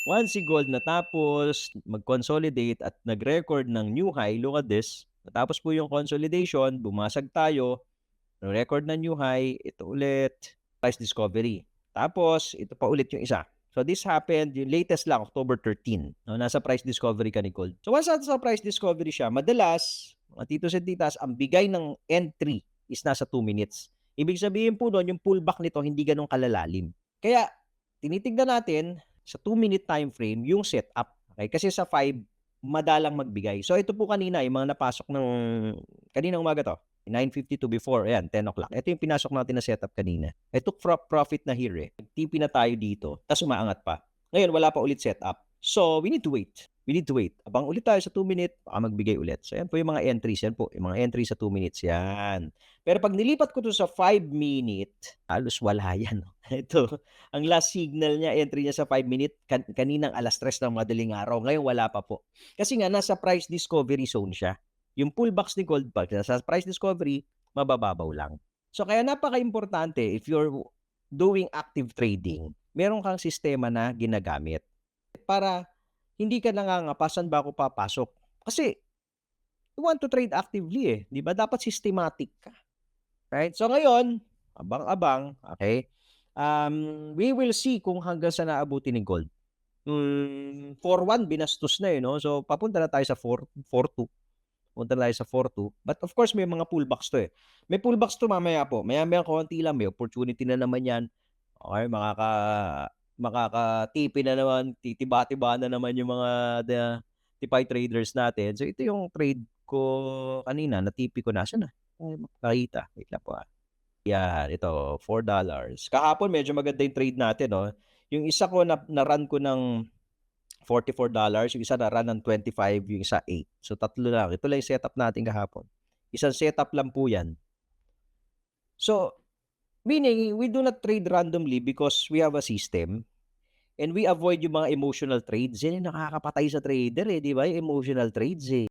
Once si gold natapos mag-consolidate at nag-record ng new high, look at this, natapos po yung consolidation, bumasag tayo, record na new high, ito ulit, price discovery. Tapos ito pa ulit yung isa. So this happened, yung latest lang, October 13. No, nasa price discovery ka ni gold. So once nasa price discovery siya, madalas, mga titos and titas, ang bigay ng entry is nasa 2 minutes. Ibig sabihin po nun, yung pullback nito hindi ganun kalalalim. Kaya, tinitignan natin sa 2-minute time frame yung setup. Okay? Kasi sa 5, madalang magbigay. So ito po kanina, yung mga napasok ng kaninang umaga to, 9:52 before, ayan, 10 o'clock. Ito yung pinasok natin na setup kanina. I took profit na here eh. TP na tayo dito, tapos umaangat pa. Ngayon, wala pa ulit setup. So, we need to wait. We need to wait. Abang ulit tayo sa 2 minute, baka magbigay ulit. So, yan po yung mga entries. Yan po, yung mga entries sa 2 minutes. Yan. Pero pag nilipat ko to sa 5 minute, halos wala yan. Ito, ang last signal niya, entry niya sa 5 minute, kaninang alas 3 ng madaling araw. Ngayon, wala pa po. Kasi nga, nasa price discovery zone siya. Yung pullbacks ni gold pag nasa price discovery, mabababaw lang. So kaya napaka-importante if you're doing active trading, meron kang sistema na ginagamit para hindi ka nangangapa, "Saan ba ako papasok?" Kasi you want to trade actively, eh, 'di ba? Dapat systematic ka, right? So ngayon, abang-abang, okay? We will see kung hanggang saan aabutin ni gold. 4-1 binastos na, eh, 'no? So papunta na tayo sa 4-2. Punta tayo sa 4-2. But of course, may mga pullbacks 'to, eh. May pullbacks 'to mamaya po. Maya-mayang konti lang, may opportunity na naman 'yan. Okey, makakatipi na naman, titiba-tiba na naman yung mga TIPY traders natin. So, ito yung trade ko kanina, na-TP ko. Nasaan na? Ay, makita. Wait lang po, 'yan, ito, $4. Kahapon medyo maganda yung trade natin, 'no. Yung isa ko na-run ko ng $44, yung isa na-run ng 25, yung isa 8. So, tatlo lang. Ito lang yung setup natin kahapon. Isang setup lang po 'yan. So, meaning we do not trade randomly because we have a system and we avoid yung mga emotional trades. Yan yung nakakapatay sa trader, eh, 'di ba, yung emotional trades, eh.